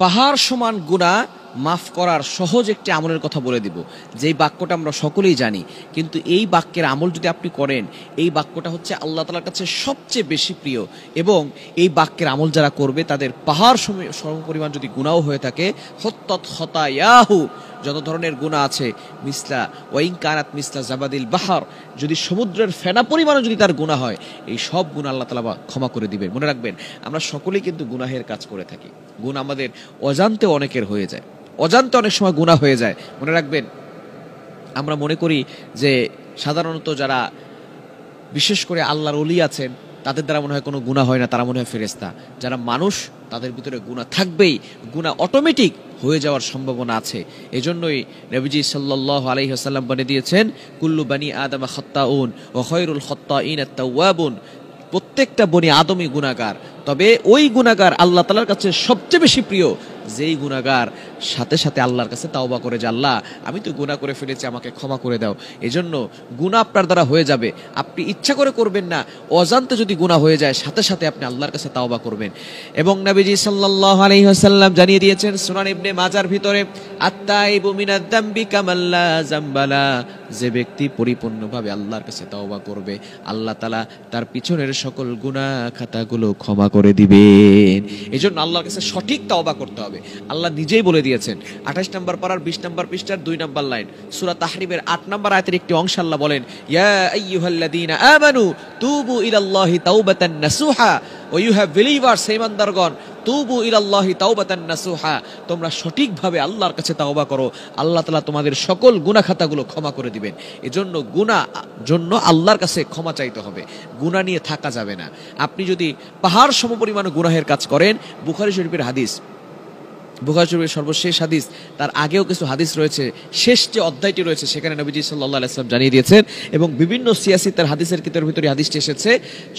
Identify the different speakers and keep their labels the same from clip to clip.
Speaker 1: পাহাড় সমান গুনাহ মাফ করার সহজ একটি আমলের কথা বলে দিব, যেই বাক্যটা আমরা সকলেই জানি, কিন্তু এই বাক্যের আমল যদি আপনি করেন, এই বাক্যটা হচ্ছে আল্লাহ তাআলার কাছে সবচেয়ে বেশি প্রিয়। এবং এই বাক্যের আমল যারা করবে তাদের পাহাড় সম পরিমাণ যদি গুনাহ হয়ে থাকে, হত্তত খতায়াহু, যত ধরনের গুনাহ আছে, মিসলা ওয়াইন কানাত মিসলা জাবাদিল বাহার, যদি সমুদ্রের ফেনা পরিমাণও যদি তার গুনাহ হয়, এই সব গুনাহ আল্লাহ তাআলা ক্ষমা করে দিবেন। মনে রাখবেন, আমরা সকলেই কিন্তু গুনাহের কাজ করে থাকি। গুনাহ আমাদের অজান্তে অনেকের হয়ে যায়, অজান্তে অনেক সময় গুনাহ হয়ে যায়। মনে রাখবেন, আমরা মনে করি যে সাধারণত যারা বিশেষ করে আল্লাহর ওলি আছেন তাদের দ্বারা মনে হয় কোনো গুনাহ হয় না, তারা মনে হয় ফেরেশতা। যারা মানুষ তাদের ভিতরে গুনাহ থাকবেই, গুনাহ অটোমেটিক হয়ে যাওয়ার সম্ভাবনা আছে। এজন্যই নবীজি সাল্লাল্লাহু আলাইহি ওয়াসাল্লাম বলে দিয়েছেন, কুল্লু বানি আদম খাত্তাউন ওয়া খায়রুল খাত্তাইন আত-তাওয়াবুন, প্রত্যেকটা বনি আদমই গুনাহগার, তবে ওই গুনাহগার আল্লাহ তাআলার কাছে সবচেয়ে বেশি প্রিয় যেই গুনাহগার সাথে সাথে আল্লাহর কাছে তাওবা করে যে আল্লাহ আমি তো গুনাহ করে ফেলেছি, আমাকে ক্ষমা করে দাও। এজন্য গুনাহ আপনার দ্বারা হয়ে যাবে, আপনি ইচ্ছা করে করবেন না, অজান্তে যদি গুনাহ হয়ে যায় সাথে সাথে আপনি আল্লাহর কাছে তাওবা করবেন। এবং নবীজি সাল্লাল্লাহু আলাইহি ওয়াসাল্লাম জানিয়ে দিয়েছেন সুনান ইবনে মাজার ভিতরে, আত-তাইবু মিনাদ দামবি কামাল্লা জামবালা, যে ব্যক্তি পরিপূর্ণভাবে আল্লাহর কাছে তাওবা করবে, আল্লাহ তাআলা তার পিছনের সকল গুনাহ খাতাগুলো ক্ষমা করে দিবেন। এজন্য আল্লাহর কাছে সঠিক তাওবা করতে হবে। আল্লাহ নিজেই বলে দিয়েছেন 28 নম্বর পারার 20 নম্বর পৃষ্ঠার 2 নম্বর লাইন, সূরা তাহরিমের 8 নম্বর আয়াতের একটি অংশ আল্লাহ বলেন, ইয়া আইয়ুহাল্লাযীনা আমানু তুবু ইলাল্লাহি তাওবাতান নাসুহা, ও ইউ হ্যাভ বিলিভার্স, ঈমানদারগণ, তুবু ইলাল্লাহি তাওবাতান নাসুহা, তোমরা সঠিকভাবে আল্লাহর কাছে তাওবা করো, আল্লাহ তাআলা তোমাদের সকল গুনাহ খাতাগুলো ক্ষমা করে দিবেন। এজন্য গুনাহ জন্য আল্লাহর কাছে ক্ষমা চাইতে হবে, গুনাহ নিয়ে থাকা যাবে না। আপনি যদি পাহাড় সমপরিমাণ গুনাহের কাজ করেন, বুখারী শরীফের হাদিস, বুখারী শরীফের সর্বশেষ হাদিস, তার আগেও কিছু হাদিস রয়েছে, শেষ যে অধ্যায়টি রয়েছে সেখানে নবীজি সাল্লাল্লাহু আলাইহি ওয়াসাল্লাম জানিয়ে দিয়েছেন, এবং বিভিন্ন সিয়াসিতের হাদিসের কিতাবের ভিতরে হাদিসটি এসেছে,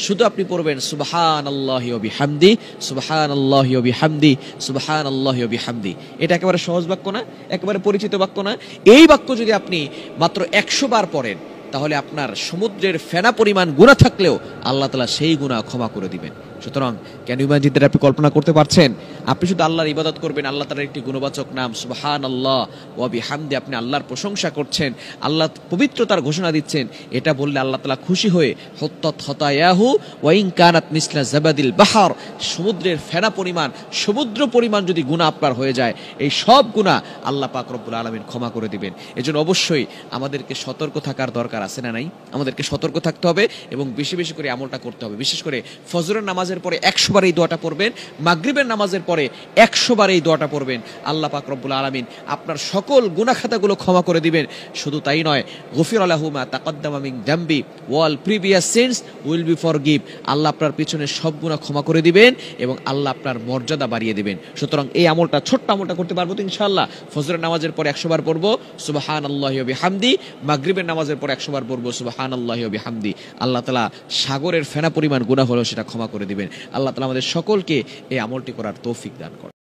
Speaker 1: শুধু আপনি পড়বেন সুবহানাল্লাহি ওয়া বিহামদি, সুবহানাল্লাহি ওয়া বিহামদি, সুবহানাল্লাহি ওয়া বিহামদি। এটা একেবারে সহজ বাক্য না, একেবারে পরিচিত বাক্য না? এই বাক্য যদি আপনি মাত্র 100 বার পড়েন, তাহলে আপনার সমুদ্রের ফেনা পরিমাণ গুনাহ থাকলেও আল্লাহ তাআলা সেই গুনাহ ক্ষমা করে দিবেন। সুতরাং কেন ইমানজিদের আপনি কল্পনা করতে পারছেন, আপনি শুধু আল্লাহর ইবাদত করবেন, আল্লাহ তাআলার একটি গুণবাচক নাম সুবহানাল্লাহ ওয়া বিহামদি, আপনি আল্লাহর প্রশংসা করছেন, আল্লাহ পবিত্রতার ঘোষণা দিচ্ছেন, এটা বললে আল্লাহ তাআলা খুশি হয়ে হত্তত খতায়াহু ওয়া ইন কানাত মিসলা জাবাদিল বাহার, সমুদ্রের ফেনা পরিমাণ, সমুদ্র পরিমাণ যদি গুনাহ আপনার হয়ে যায়, এই সব গুনাহ আল্লাহ পাক রব্বুল আলামিন ক্ষমা করে দিবেন। এজন্য অবশ্যই আমাদেরকে সতর্ক থাকার দরকার আছে না নাই? আমাদেরকে সতর্ক থাকতে হবে এবং বেশি বেশি করে আমলটা করতে হবে। বিশেষ করে ফজরের নামাজের পরে 100 বার এই দোয়াটা পড়বেন, মাগরিবের নামাজের পরে 100 বার এই দোয়াটা পড়বেন, আল্লাহ পাক রব্বুল আলামিন আপনার সকল গুনাহ খাতাগুলো ক্ষমা করে দিবেন। শুধু তাই নয়, গফিরা লাহু মা তাকাদ্দামা মিন যামবি ওয়াল previous sins will be forgive, Allah আপনার পিছনের সব গুনাহ ক্ষমা করে দিবেন এবং আল্লাহ আপনার মর্যাদা বাড়িয়ে দিবেন। সুতরাং এই আমলটা, ছোট্ট আমলটা করতে পারবো তো ইনশাআল্লাহ? ফজরের নামাজের পরে 100 বার পড়বো সুবহানাল্লাহি ওয়া বিহামদি, মাগরিবের নামাজের পরে 100 বার পড়বো সুবহানাল্লাহি ওয়া বিহামদি। আল্লাহ তাআলা সাগরের ফেনা পরিমাণ গুনাহ হলেও সেটা ক্ষমা করে দিবেন। আল্লাহ তাআলা আমাদের সকলকে এই আমলটি করার তৌফিক দান করেন।